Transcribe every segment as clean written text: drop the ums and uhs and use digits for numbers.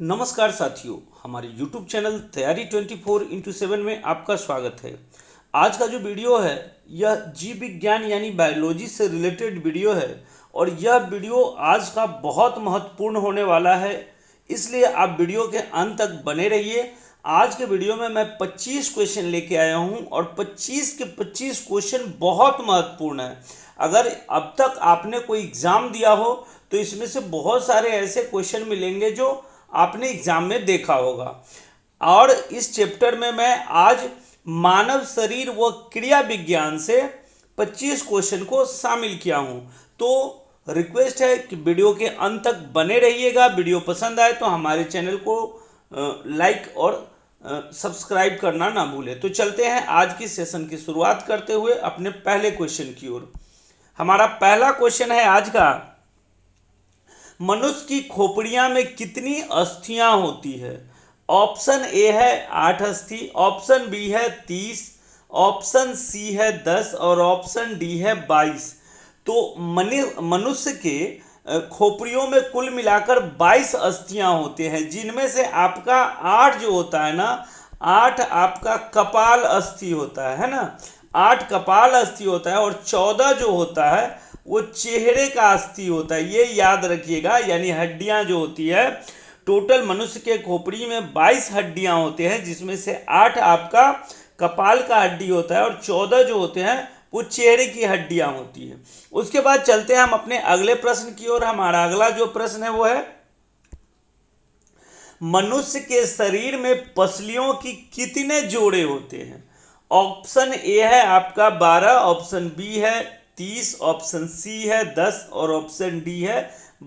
नमस्कार साथियों, हमारे YouTube चैनल तैयारी 24x7 में आपका स्वागत है। आज का जो वीडियो है यह जीव विज्ञान यानी बायोलॉजी से रिलेटेड वीडियो है और यह वीडियो आज का बहुत महत्वपूर्ण होने वाला है, इसलिए आप वीडियो के अंत तक बने रहिए। आज के वीडियो में मैं 25 क्वेश्चन लेके आया हूं और 25 के 25 क्वेश्चन बहुत महत्वपूर्ण है। अगर अब तक आपने कोई एग्ज़ाम दिया हो तो इसमें से बहुत सारे ऐसे क्वेश्चन मिलेंगे जो आपने एग्जाम में देखा होगा। और इस चैप्टर में मैं आज मानव शरीर व क्रिया विज्ञान से 25 क्वेश्चन को शामिल किया हूं। तो रिक्वेस्ट है कि वीडियो के अंत तक बने रहिएगा। वीडियो पसंद आए तो हमारे चैनल को लाइक और सब्सक्राइब करना ना भूलें। तो चलते हैं आज की सेशन की शुरुआत करते हुए अपने पहले क्वेश्चन की ओर। हमारा पहला क्वेश्चन है आज का, मनुष्य की खोपड़ियां में कितनी अस्थियां होती है? ऑप्शन ए है 8 अस्थि, ऑप्शन बी है 30, ऑप्शन सी है 10 और ऑप्शन डी है 22। तो मनुष्य के खोपड़ियों में कुल मिलाकर 22 अस्थियां होते हैं, जिनमें से आपका 8 जो होता है ना, 8 आपका कपाल अस्थि होता है ना, 8 कपाल अस्थि होता है और 14 जो होता है वो चेहरे का अस्थि होता है। ये याद रखिएगा, यानी हड्डियां जो होती है, टोटल मनुष्य के खोपड़ी में 22 हड्डियां होते हैं, जिसमें से 8 आपका कपाल का हड्डी होता है और 14 जो होते हैं वो चेहरे की हड्डियां होती है। उसके बाद चलते हैं हम अपने अगले प्रश्न की ओर। हमारा अगला जो प्रश्न है वो है, मनुष्य के शरीर में पसलियों की कितने जोड़े होते हैं? ऑप्शन ए है आपका 12, ऑप्शन बी है 30, ऑप्शन सी है 10 और ऑप्शन डी है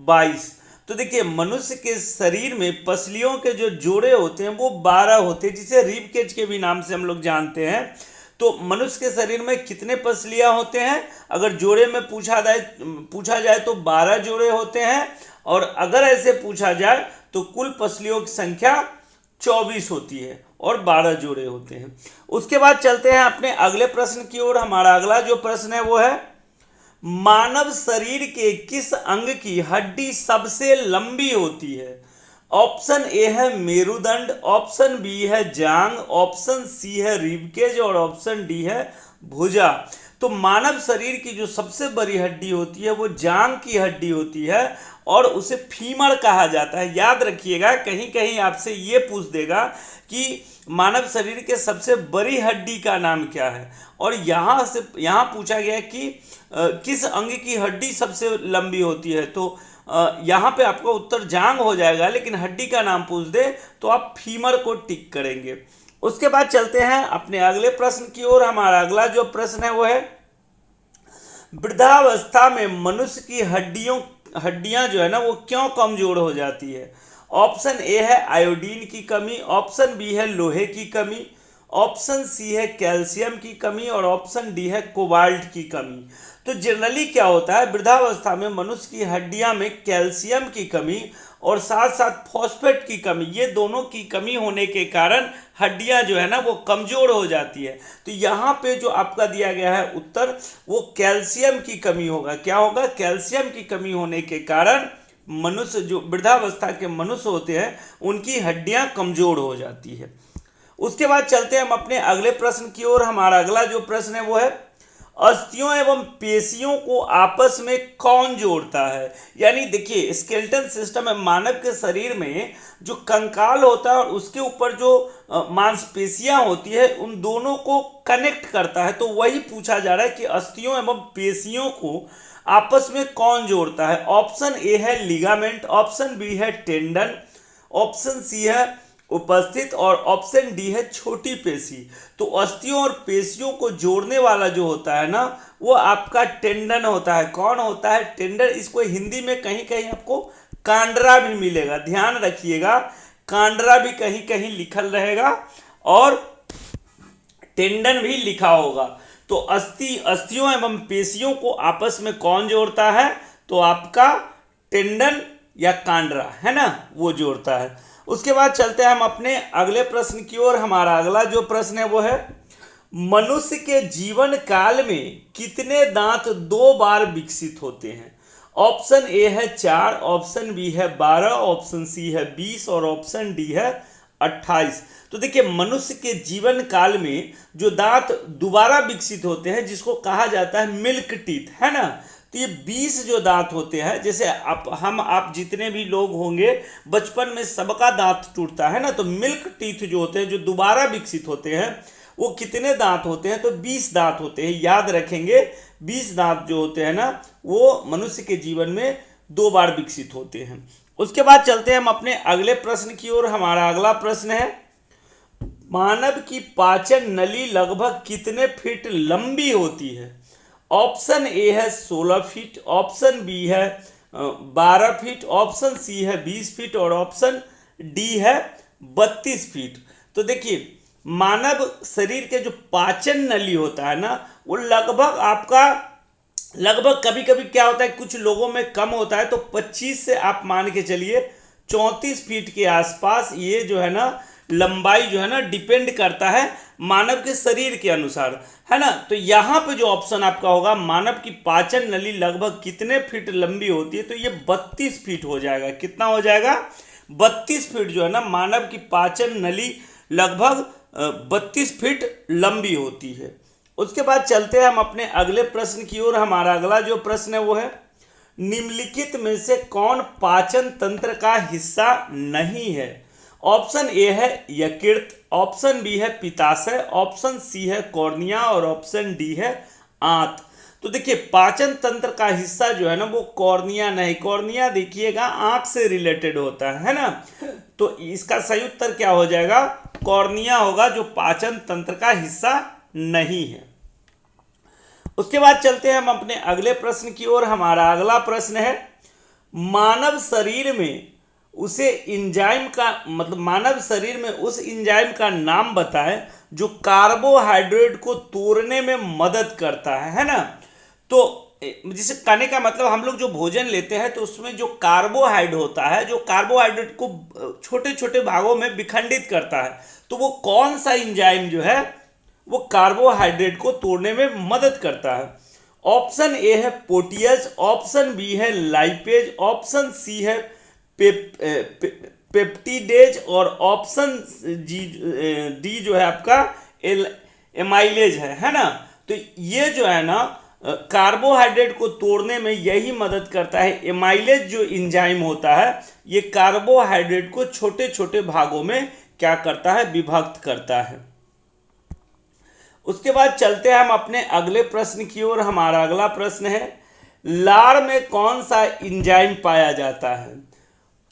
22। तो देखिए, मनुष्य के शरीर में पसलियों के जो जोड़े होते हैं वो 12 होते हैं, जिसे रिब केज के भी नाम से हम लोग जानते हैं। तो मनुष्य के शरीर में कितने पसलियां होते हैं? अगर जोड़े में पूछा जाए तो 12 जोड़े होते हैं, और अगर ऐसे पूछा जाए तो कुल पसलियों की संख्या 24 होती है और 12 जोड़े होते हैं। उसके बाद चलते हैं अपने अगले प्रश्न की ओर। हमारा अगला जो प्रश्न है वो है, मानव शरीर के किस अंग की हड्डी सबसे लंबी होती है? ऑप्शन ए है मेरुदंड, ऑप्शन बी है जांग, ऑप्शन सी है रिबकेज और ऑप्शन डी है भुजा। तो मानव शरीर की जो सबसे बड़ी हड्डी होती है वो जांग की हड्डी होती है और उसे फीमर कहा जाता है। याद रखिएगा, कहीं कहीं आपसे ये पूछ देगा कि मानव शरीर के सबसे बड़ी हड्डी का नाम क्या है, और यहाँ पूछा गया कि किस अंग की हड्डी सबसे लंबी होती है। तो यहाँ पे आपका उत्तर जांग हो जाएगा, लेकिन हड्डी का नाम पूछ दे तो आप फीमर को टिक करेंगे। उसके बाद चलते हैं अपने अगले प्रश्न की ओर। हमारा अगला जो प्रश्न है वो है, वृद्धावस्था में मनुष्य की हड्डियां जो है ना वो क्यों कमजोर हो जाती है? ऑप्शन ए है आयोडीन की कमी, ऑप्शन बी है लोहे की कमी, ऑप्शन सी है कैल्शियम की कमी और ऑप्शन डी है कोबाल्ट की कमी। तो जनरली क्या होता है, वृद्धावस्था में मनुष्य की हड्डियां में कैल्शियम की कमी और साथ साथ फॉस्फेट की कमी, ये दोनों की कमी होने के कारण हड्डियां जो है ना वो कमज़ोर हो जाती है। तो यहाँ पे जो आपका दिया गया है उत्तर, वो कैल्शियम की कमी होगा। क्या होगा? कैल्शियम की कमी होने के कारण मनुष्य, जो वृद्धावस्था के मनुष्य होते हैं, उनकी हड्डियां कमज़ोर हो जाती है। उसके बाद चलते हैं हम अपने अगले प्रश्न की ओर। हमारा अगला जो प्रश्न है वो है, अस्थियों एवं पेशियों को आपस में कौन जोड़ता है? यानी देखिए, स्केलेटन सिस्टम है, मानव के शरीर में जो कंकाल होता है और उसके ऊपर जो मांसपेशियां होती है, उन दोनों को कनेक्ट करता है। तो वही पूछा जा रहा है कि अस्थियों एवं पेशियों को आपस में कौन जोड़ता है? ऑप्शन ए है लिगामेंट, ऑप्शन बी है टेंडन, ऑप्शन सी है उपस्थित और ऑप्शन डी है छोटी पेशी। तो अस्थियों और पेशियों को जोड़ने वाला जो होता है ना, वो आपका टेंडन होता है। कौन होता है? टेंडन। इसको हिंदी में कहीं कहीं आपको कांडरा भी मिलेगा, ध्यान रखिएगा, कांडरा भी कहीं कहीं लिखल रहेगा और टेंडन भी लिखा होगा। तो अस्थियों एवं पेशियों को आपस में कौन जोड़ता है? तो आपका टेंडन या कांडरा है ना, वो जोड़ता है। उसके बाद चलते हैं हम अपने अगले प्रश्न की ओर। हमारा अगला जो प्रश्न है वो है, मनुष्य के जीवन काल में कितने दांत 2 बार विकसित होते हैं? ऑप्शन ए है 4, ऑप्शन बी है 12, ऑप्शन सी है 20 और ऑप्शन डी है 28। तो देखिए मनुष्य के जीवन काल में जो दांत दोबारा विकसित होते हैं जिसको कहा जाता है मिल्क टीथ, है ना। तो ये 20 जो दांत होते हैं, जैसे आप जितने भी लोग होंगे बचपन में सबका दांत टूटता है ना, तो मिल्क टीथ जो होते हैं जो दोबारा विकसित होते हैं वो कितने दांत होते हैं, तो 20 दांत होते हैं। याद रखेंगे 20 दांत जो होते हैं ना वो मनुष्य के जीवन में 2 बार विकसित होते हैं। उसके बाद चलते हैं हम अपने अगले प्रश्न की ओर। हमारा अगला प्रश्न है मानव की पाचन नली लगभग कितने फीट लंबी होती है। ऑप्शन ए है 16 फीट, ऑप्शन बी है 12 फीट, ऑप्शन सी है 20 फीट और ऑप्शन डी है 32 फीट। तो देखिए मानव शरीर के जो पाचन नली होता है ना वो लगभग कभी कभी क्या होता है कुछ लोगों में कम होता है, तो 25 से आप मान के चलिए 34 फीट के आसपास ये जो है ना लंबाई जो है ना डिपेंड करता है मानव के शरीर के अनुसार, है ना। तो यहाँ पे जो ऑप्शन आपका होगा मानव की पाचन नली लगभग कितने फीट लंबी होती है, तो ये 32 फीट हो जाएगा। कितना हो जाएगा, 32 फीट जो है ना मानव की पाचन नली लगभग 32 फीट लंबी होती है। उसके बाद चलते हैं हम अपने अगले प्रश्न की ओर। हमारा अगला जो प्रश्न है वो है निम्नलिखित में से कौन पाचन तंत्र का हिस्सा नहीं है। ऑप्शन ए है यकृत, ऑप्शन बी है पित्ताशय, ऑप्शन सी है कॉर्निया और ऑप्शन डी है आंत। तो देखिए पाचन तंत्र का हिस्सा जो है ना वो कॉर्निया नहीं, कॉर्निया देखिएगा आंख से रिलेटेड होता है ना। तो इसका सही उत्तर क्या हो जाएगा, कॉर्निया होगा जो पाचन तंत्र का हिस्सा नहीं है। उसके बाद चलते हैं हम अपने अगले प्रश्न की ओर। हमारा अगला प्रश्न है मानव शरीर में मानव शरीर में उस एंजाइम का नाम बताएं जो कार्बोहाइड्रेट को तोड़ने में मदद करता है ना। तो जिसे कहने का मतलब हम लोग जो भोजन लेते हैं तो उसमें जो कार्बोहाइड्रेट होता है जो कार्बोहाइड्रेट को छोटे छोटे भागों में विखंडित करता है, तो वो कौन सा एंजाइम जो है वो कार्बोहाइड्रेट को तोड़ने में मदद करता है। ऑप्शन ए है प्रोटीएज, ऑप्शन बी है लाइपेज, ऑप्शन सी है पेप्टिडेज और ऑप्शन डी जो है आपका एमाइलेज है ना। तो ये जो है ना कार्बोहाइड्रेट को तोड़ने में यही मदद करता है। एमाइलेज जो एंजाइम होता है ये कार्बोहाइड्रेट को छोटे छोटे भागों में क्या करता है, विभक्त करता है। उसके बाद चलते हैं हम अपने अगले प्रश्न की ओर। हमारा अगला प्रश्न है लार में कौन सा एंजाइम पाया जाता है।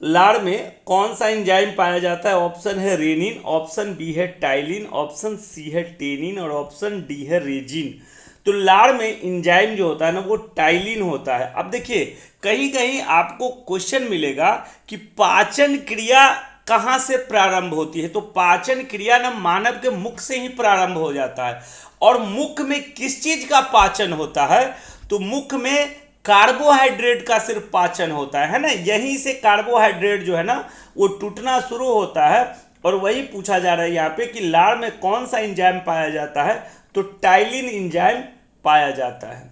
लार में कौन सा एंजाइम पाया जाता है। ऑप्शन है रेनिन, ऑप्शन बी है टाइलिन, ऑप्शन सी है टेनिन और ऑप्शन डी है रेजिन। तो लार में एंजाइम जो होता है ना वो टाइलिन होता है। अब देखिए कहीं कहीं आपको क्वेश्चन मिलेगा कि पाचन क्रिया कहाँ से प्रारंभ होती है, तो पाचन क्रिया ना मानव के मुख से ही प्रारंभ हो जाता है। और मुख में किस चीज का पाचन होता है, तो मुख में कार्बोहाइड्रेट का सिर्फ पाचन होता है ना। यहीं से कार्बोहाइड्रेट जो है ना वो टूटना शुरू होता है। और वही पूछा जा रहा है यहाँ पे कि लार में कौन सा एंजाइम पाया जाता है, तो टाइलिन एंजाइम पाया जाता है।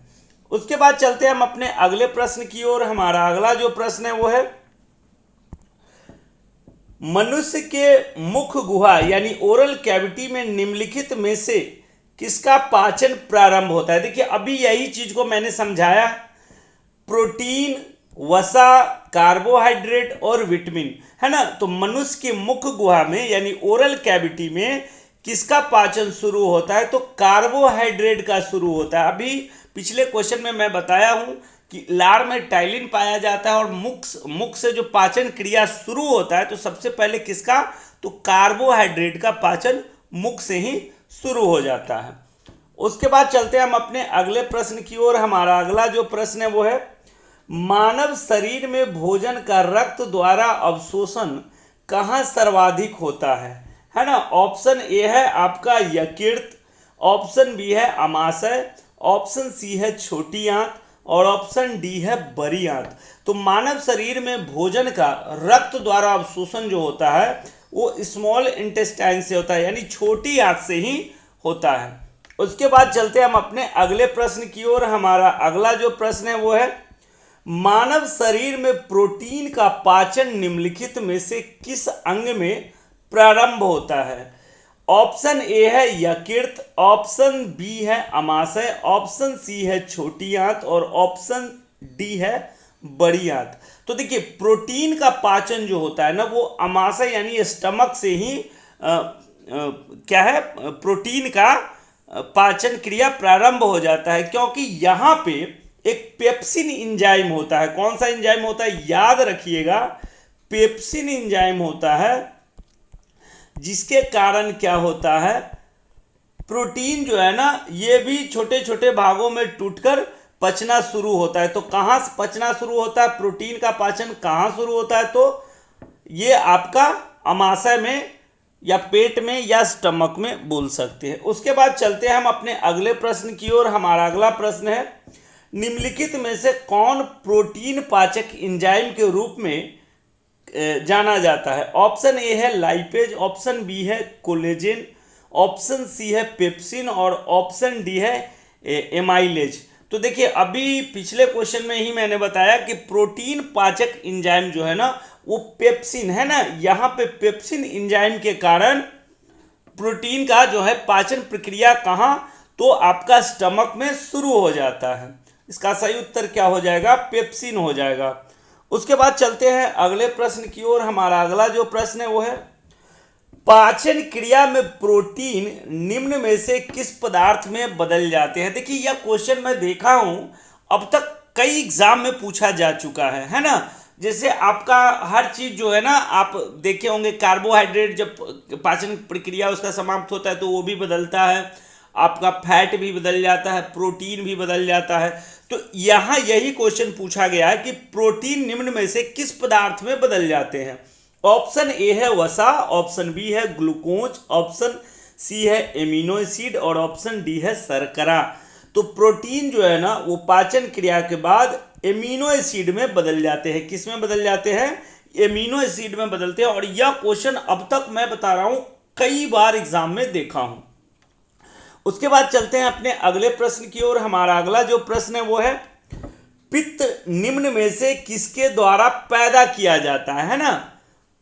उसके बाद चलते हैं हम अपने अगले प्रश्न की ओर। हमारा अगला जो प्रश्न है वो है मनुष्य के मुख गुहा यानी ओरल कैविटी में निम्नलिखित में से किसका पाचन प्रारंभ होता है। देखिए अभी यही चीज को मैंने समझाया, प्रोटीन, वसा, कार्बोहाइड्रेट और विटामिन, है ना। तो मनुष्य के मुख गुहा में यानी ओरल कैविटी में किसका पाचन शुरू होता है, तो कार्बोहाइड्रेट का शुरू होता है। अभी पिछले क्वेश्चन में मैं बताया हूं कि लार में टाइलिन पाया जाता है और मुख से जो पाचन क्रिया शुरू होता है तो सबसे पहले किसका, तो कार्बोहाइड्रेट का पाचन मुख से ही शुरू हो जाता है। उसके बाद चलते हैं हम अपने अगले प्रश्न की ओर। हमारा अगला जो प्रश्न है वो है मानव शरीर में भोजन का रक्त द्वारा अवशोषण कहाँ सर्वाधिक होता है ना। ऑप्शन ए है आपका यकृत, ऑप्शन बी है अमाशय, ऑप्शन सी है छोटी आंत और ऑप्शन डी है बड़ी आंत। तो मानव शरीर में भोजन का रक्त द्वारा अवशोषण जो होता है वो स्मॉल इंटेस्टाइन से होता है यानी छोटी आंत से ही होता है। उसके बाद चलते हैं हम अपने अगले प्रश्न की ओर। हमारा अगला जो प्रश्न है वो है मानव शरीर में प्रोटीन का पाचन निम्नलिखित में से किस अंग में प्रारंभ होता है? ऑप्शन ए है यकृत, ऑप्शन बी है अमाशय, ऑप्शन सी है छोटी आंत और ऑप्शन डी है बड़ी आंत। तो देखिए प्रोटीन का पाचन जो होता है ना वो अमाशय यानी स्टमक से ही क्या है, प्रोटीन का पाचन क्रिया प्रारंभ हो जाता है, क्योंकि यहाँ पे एक पेप्सिन एंजाइम होता है। कौन सा एंजाइम होता है? याद रखिएगा, पेप्सिन एंजाइम होता है, जिसके कारण क्या होता है, प्रोटीन जो है ना ये भी छोटे छोटे भागों में टूटकर पचना शुरू होता है। तो कहाँ से पचना शुरू होता है? प्रोटीन का पाचन कहाँ शुरू होता है? तो ये आपका अमाशय में या पेट में या स्टमक में बोल सकते हैं। उसके बाद चलते हैं हम अपने अगले प्रश्न की ओर। हमारा अगला प्रश्न है, निम्नलिखित में से कौन प्रोटीन पाचक एंजाइम के रूप में जाना जाता है? ऑप्शन ए है लाइपेज, ऑप्शन बी है कोलेजन, ऑप्शन सी है पेप्सिन और ऑप्शन डी है एमाइलेज। तो देखिए अभी पिछले क्वेश्चन में ही मैंने बताया कि प्रोटीन पाचक एंजाइम जो है ना वो पेप्सिन है ना, यहाँ पे पेप्सिन एंजाइम के कारण प्रोटीन का जो है पाचन प्रक्रिया कहाँ, तो आपका स्टमक में शुरू हो जाता है। इसका सही उत्तर क्या हो जाएगा? पेप्सिन हो जाएगा। उसके बाद चलते हैं अगले प्रश्न की ओर। हमारा अगला जो प्रश्न है वो है, पाचन क्रिया में प्रोटीन निम्न में से किस पदार्थ में बदल जाते हैं? देखिए यह क्वेश्चन मैं देखा हूं अब तक कई एग्जाम में पूछा जा चुका है ना। जैसे आपका हर चीज जो है ना आप देखे होंगे, कार्बोहाइड्रेट जब पाचन प्रक्रिया उसका समाप्त होता है तो वो भी बदलता है, आपका फैट भी बदल जाता है, प्रोटीन भी बदल जाता है। तो यहाँ यही क्वेश्चन पूछा गया है कि प्रोटीन निम्न में से किस पदार्थ में बदल जाते हैं? ऑप्शन ए है वसा, ऑप्शन बी है ग्लूकोज, ऑप्शन सी है एमिनो एसिड और ऑप्शन डी है शर्करा। तो प्रोटीन जो है ना वो पाचन क्रिया के बाद एमिनो एसिड में बदल जाते हैं। किस में बदल जाते हैं? एमिनो एसिड में बदलते हैं। और यह क्वेश्चन अब तक मैं बता रहा हूं कई बार एग्जाम में देखा हूं। उसके बाद चलते हैं अपने अगले प्रश्न की ओर। हमारा अगला जो प्रश्न है वो है, पित्त निम्न में से किसके द्वारा पैदा किया जाता है ना?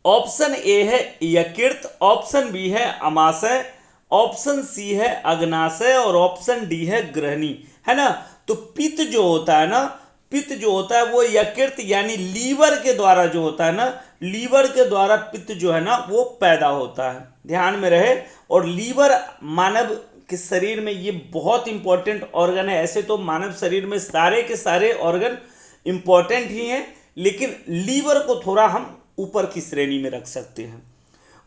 ऑप्शन ए है यकृत, ऑप्शन बी है अमाशय, ऑप्शन सी है अग्नाशय और ऑप्शन डी है ग्रहणी, है ना। तो पित्त जो होता है ना, पित्त जो होता है वो यकृत यानी लीवर के द्वारा जो होता है ना, लीवर के द्वारा पित्त जो है ना वो पैदा होता है, ध्यान में रहे। और लीवर मानव के शरीर में ये बहुत इंपॉर्टेंट ऑर्गन है। ऐसे तो मानव शरीर में सारे के सारे ऑर्गन इंपॉर्टेंट ही हैं, लेकिन लीवर को थोड़ा हम ऊपर की श्रेणी में रख सकते हैं।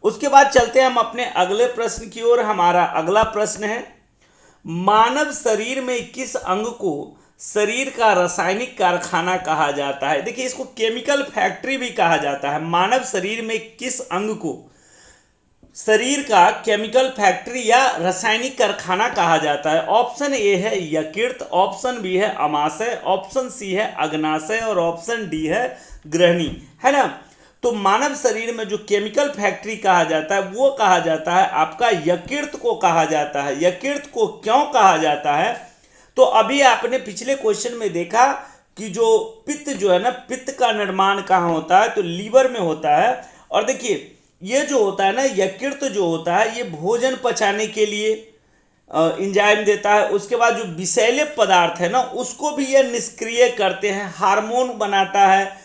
उसके बाद चलते हैं हम अपने अगले प्रश्न की ओर। हमारा अगला प्रश्न है, मानव शरीर में किस अंग को शरीर का रासायनिक कारखाना कहा जाता है? देखिए इसको केमिकल फैक्ट्री भी कहा जाता है। मानव शरीर में किस अंग को शरीर का केमिकल फैक्ट्री या रासायनिक कारखाना कहा जाता है? ऑप्शन ए है यकृत, ऑप्शन बी है अमाशय, ऑप्शन सी है अग्नाशय और ऑप्शन डी है ग्रहणी, है ना। तो मानव शरीर में जो केमिकल फैक्ट्री कहा जाता है वो कहा जाता है आपका यकृत को कहा जाता है। यकृत को क्यों कहा जाता है? तो अभी आपने पिछले क्वेश्चन में देखा कि जो पित्त जो है ना, पित्त का निर्माण कहाँ होता है? तो लीवर में होता है। और देखिए ये जो होता है ना यकृत जो होता है ये भोजन पचाने के लिए एंजाइम देता है। उसके बाद जो विषैले पदार्थ है ना उसको भी ये निष्क्रिय करते हैं, हार्मोन बनाता है।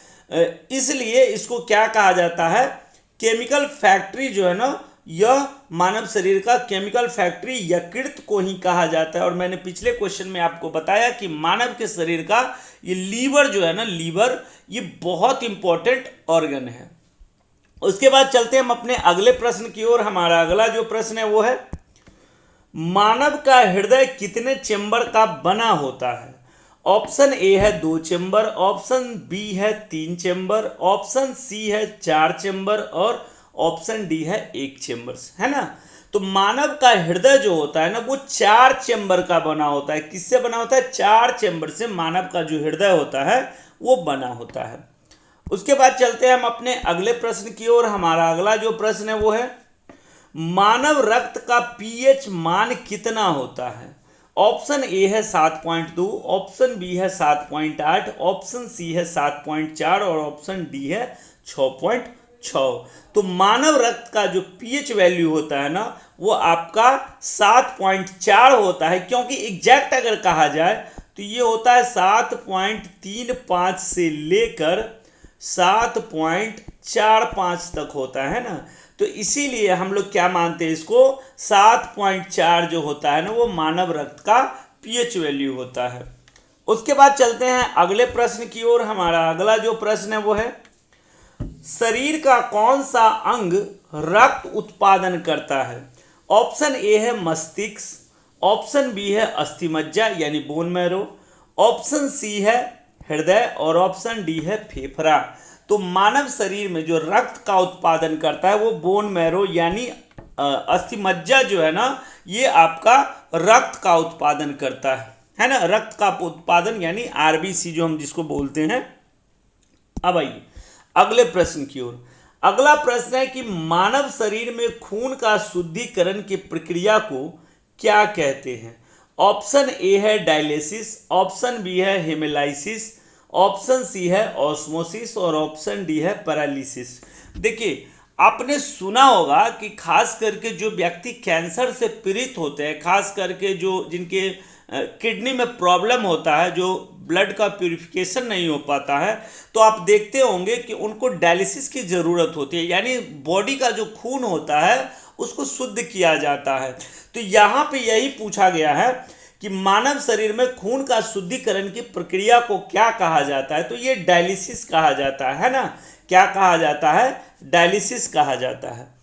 इसलिए इसको क्या कहा जाता है? केमिकल फैक्ट्री जो है ना, यह मानव शरीर का केमिकल फैक्ट्री यकृत को ही कहा जाता है। और मैंने पिछले क्वेश्चन में आपको बताया कि मानव के शरीर का ये लीवर जो है ना, लीवर ये बहुत इंपॉर्टेंट ऑर्गन है। उसके बाद चलते हैं हम अपने अगले प्रश्न की ओर। हमारा अगला जो प्रश्न है वो है, मानव का हृदय कितने चेंबर का बना होता है? ऑप्शन ए है 2 चेंबर, ऑप्शन बी है 3 चेंबर, ऑप्शन सी है 4 चेंबर और ऑप्शन डी है 1 चेंबर, है ना। तो मानव का हृदय जो होता है ना वो 4 चेंबर का बना होता है। किससे बना होता है? 4 चेंबर से मानव का जो हृदय होता है वो बना होता है। उसके बाद चलते हैं हम अपने अगले प्रश्न की ओर। हमारा अगला जो प्रश्न है वो है, मानव रक्त का पीएच मान कितना होता है? ऑप्शन ए है 7.2, ऑप्शन बी है 7.8, ऑप्शन सी है 7.4 और ऑप्शन डी है 6.6। तो मानव रक्त का जो पीएच वैल्यू होता है ना वो आपका 7.4 होता है, क्योंकि एग्जैक्ट अगर कहा जाए तो ये होता है 7.35 से लेकर 7.45 तक होता है ना। तो इसीलिए हम लोग क्या मानते हैं, इसको 7.4 जो होता है ना वो मानव रक्त का पीएच वैल्यू होता है। उसके बाद चलते हैं अगले प्रश्न की ओर। हमारा अगला जो प्रश्न है वो है, शरीर का कौन सा अंग रक्त उत्पादन करता है? ऑप्शन ए है मस्तिष्क, ऑप्शन बी है अस्थिमज्जा यानी बोन मैरो, ऑप्शन सी है हृदय और ऑप्शन डी है फेफड़ा। तो मानव शरीर में जो रक्त का उत्पादन करता है वो बोन मैरो यानी अस्थिमज्जा जो है ना ये आपका रक्त का उत्पादन करता है ना, रक्त का उत्पादन यानी आरबीसी जो हम जिसको बोलते हैं। अब आइए अगले प्रश्न की ओर। अगला प्रश्न है कि मानव शरीर में खून का शुद्धिकरण की प्रक्रिया को क्या कहते हैं? ऑप्शन ए है डायलिसिस, ऑप्शन बी है हेमोलाइसिस, ऑप्शन सी है ऑस्मोसिस और ऑप्शन डी है पैरालिसिस। देखिए आपने सुना होगा कि खास करके जो व्यक्ति कैंसर से पीड़ित होते हैं, खास करके जो जिनके किडनी में प्रॉब्लम होता है, जो ब्लड का प्यूरिफिकेशन नहीं हो पाता है, तो आप देखते होंगे कि उनको डायलिसिस की ज़रूरत होती है, यानी बॉडी का जो खून होता है उसको शुद्ध किया जाता है। तो यहाँ पे यही पूछा गया है कि मानव शरीर में खून का शुद्धिकरण की प्रक्रिया को क्या कहा जाता है? तो ये डायलिसिस कहा जाता है ना। क्या कहा जाता है? डायलिसिस कहा जाता है।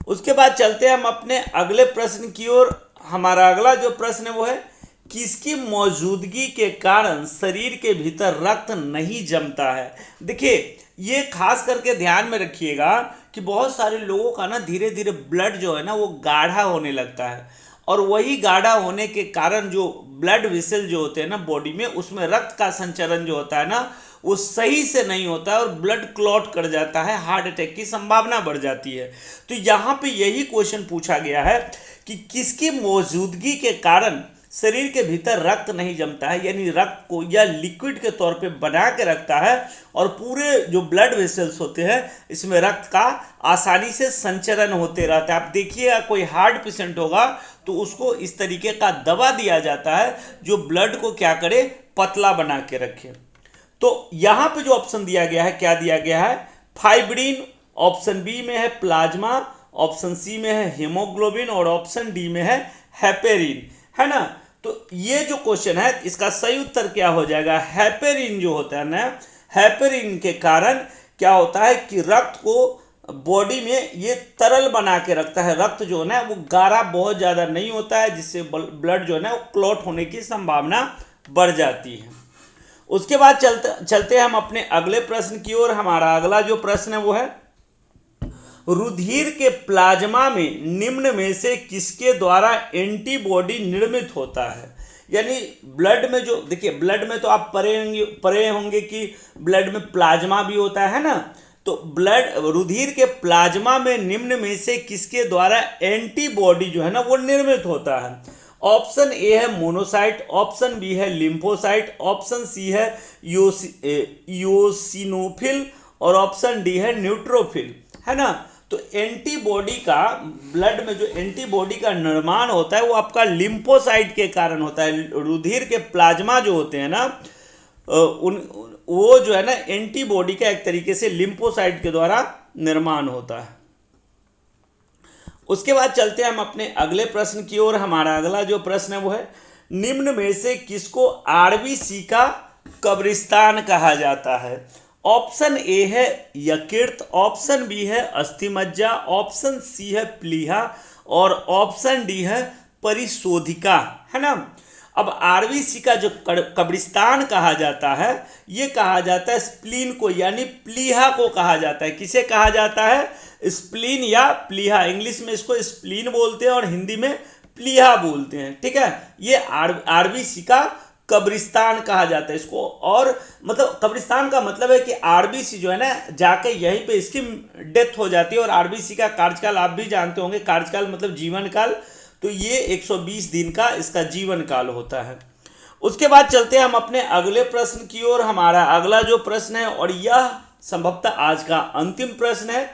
उसके बाद चलते हैं हम अपने अगले प्रश्न की ओर। हमारा अगला जो प्रश्न है वो है, किसकी मौजूदगी के कारण शरीर के भीतर रक्त नहीं जमता है? देखिए ये खास करके ध्यान में रखिएगा कि बहुत सारे लोगों का ना धीरे धीरे ब्लड जो है ना वो गाढ़ा होने लगता है, और वही गाढ़ा होने के कारण जो ब्लड वेसल जो होते हैं ना बॉडी में, उसमें रक्त का संचरण जो होता है ना वो सही से नहीं होता है और ब्लड क्लॉट कर जाता है, हार्ट अटैक की संभावना बढ़ जाती है। तो यहाँ पे यही क्वेश्चन पूछा गया है कि किसकी मौजूदगी के कारण शरीर के भीतर रक्त नहीं जमता है, यानी रक्त को या लिक्विड के तौर पे बना के रखता है और पूरे जो ब्लड वेसल्स होते हैं इसमें रक्त का आसानी से संचरण होते रहता है। आप देखिए कोई हार्ट पेशेंट होगा तो उसको इस तरीके का दवा दिया जाता है जो ब्लड को क्या करे, पतला बना के रखे। तो यहाँ पे जो ऑप्शन दिया गया है, क्या दिया गया है? फाइब्रिन, ऑप्शन बी में है प्लाज्मा, ऑप्शन सी में है हीमोग्लोबिन और ऑप्शन डी में है हेपेरिन, है ना। तो ये जो क्वेश्चन है इसका सही उत्तर क्या हो जाएगा? हेपेरिन जो होता है ना, हेपेरिन के कारण क्या होता है कि रक्त को बॉडी में ये तरल बना के रखता है। रक्त जो है ना वो गाढ़ा बहुत ज़्यादा नहीं होता है, जिससे ब्लड जो है ना वो क्लॉट होने की संभावना बढ़ जाती है। उसके बाद चलते हैं हम अपने अगले प्रश्न की ओर। हमारा अगला जो प्रश्न है वो है, रुधिर के प्लाज्मा में निम्न में से किसके द्वारा एंटीबॉडी निर्मित होता है? यानी ब्लड में जो, देखिए ब्लड में तो आप पढ़े होंगे कि ब्लड में प्लाज्मा भी होता है ना। तो ब्लड रुधिर के प्लाज्मा में निम्न में से किसके द्वारा एंटीबॉडी जो है ना वो निर्मित होता है? ऑप्शन ए है मोनोसाइट, ऑप्शन बी है लिम्फोसाइट, ऑप्शन सी है इओसिनोफिल और ऑप्शन डी है न्यूट्रोफिल, है ना। तो एंटीबॉडी का, ब्लड में जो एंटीबॉडी का निर्माण होता है वो आपका लिम्फोसाइट के कारण होता है। रुधिर के प्लाज्मा जो होते हैं ना वो जो है ना एंटीबॉडी का एक तरीके से लिम्फोसाइट के द्वारा निर्माण होता है। उसके बाद चलते हैं हम अपने अगले प्रश्न की ओर। हमारा अगला जो प्रश्न है वो है, निम्न में से किसको आरबीसी का कब्रिस्तान कहा जाता है? ऑप्शन ए है यकृत, ऑप्शन बी है अस्थिमज्जा, ऑप्शन सी है प्लीहा और ऑप्शन डी है परिशोधिका, है ना। अब आरबीसी का जो कब्रिस्तान कहा जाता है ये कहा जाता है स्प्लीन को, यानी प्लीहा को कहा जाता है। किसे कहा जाता है? स्प्लीन या प्लीहा। इंग्लिश में इसको स्प्लीन बोलते हैं और हिंदी में प्लीहा बोलते हैं, ठीक है। ये आरबीसी का कब्रिस्तान कहा जाता है इसको। और मतलब कब्रिस्तान का मतलब है कि आरबीसी जो है ना जाके यहीं पे इसकी डेथ हो जाती है। और आरबीसी का कार्यकाल आप भी जानते होंगे, कार्यकाल मतलब जीवन काल। तो ये 120 दिन का इसका जीवन काल होता है। उसके बाद चलते हैं हम अपने अगले प्रश्न की ओर। हमारा अगला जो प्रश्न है, और यह संभवतः आज का अंतिम प्रश्न है,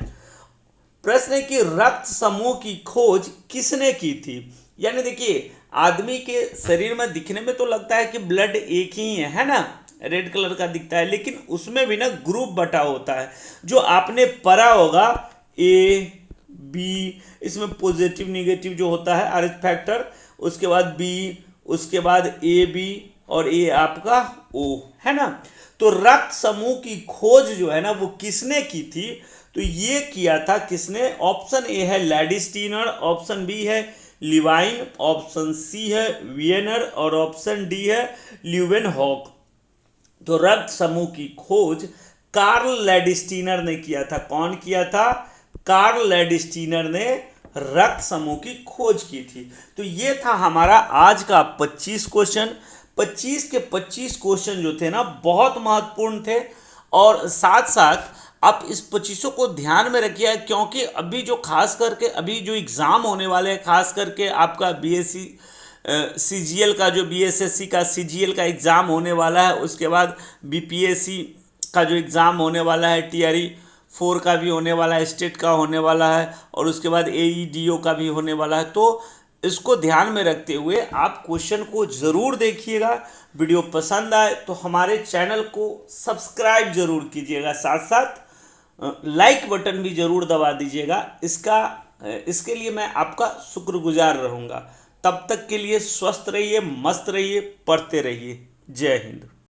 प्रश्न है कि रक्त समूह की खोज किसने की थी। यानी देखिए, आदमी के शरीर में दिखने में तो लगता है कि ब्लड एक ही है ना, रेड कलर का दिखता है, लेकिन उसमें भी ना ग्रुप बटा होता है, जो आपने पढ़ा होगा ए बी, इसमें पॉजिटिव निगेटिव जो होता है आरएच फैक्टर, उसके बाद बी, उसके बाद ए बी, और ए आपका ओ, है ना। तो रक्त समूह की खोज जो है ना वो किसने की थी, तो ये किया था किसने, ऑप्शन ए है लैडिस्टीनर, ऑप्शन बी है लिवाइन, ऑप्शन सी है वियनर, और ऑप्शन डी है ल्यूवेनहॉक। तो रक्त समूह की खोज कार्ल लैडिस्टीनर ने किया था। कौन किया था, कार्ल लैडिस्टीनर ने रक्त समूह की खोज की थी। तो ये था हमारा आज का 25 क्वेश्चन। 25 के 25 क्वेश्चन जो थे ना बहुत महत्वपूर्ण थे, और साथ साथ आप इस 25 को ध्यान में रखिए, क्योंकि अभी जो खास करके अभी जो एग्ज़ाम होने वाले हैं, खास करके आपका बीएससी सीजीएल का, जो बीएसएससी का सीजीएल का एग्ज़ाम होने वाला है, उसके बाद बीपीएससी का जो एग्ज़ाम होने वाला है, टीआरई 4 का भी होने वाला है, स्टेट का होने वाला है, और उसके बाद एईडीओ का भी होने वाला है। तो इसको ध्यान में रखते हुए आप क्वेश्चन को ज़रूर देखिएगा। वीडियो पसंद आए तो हमारे चैनल को सब्सक्राइब जरूर कीजिएगा, साथ साथ लाइक बटन भी ज़रूर दबा दीजिएगा। इसके लिए मैं आपका शुक्रगुजार रहूँगा। तब तक के लिए स्वस्थ रहिए, मस्त रहिए, पढ़ते रहिए। जय हिंद।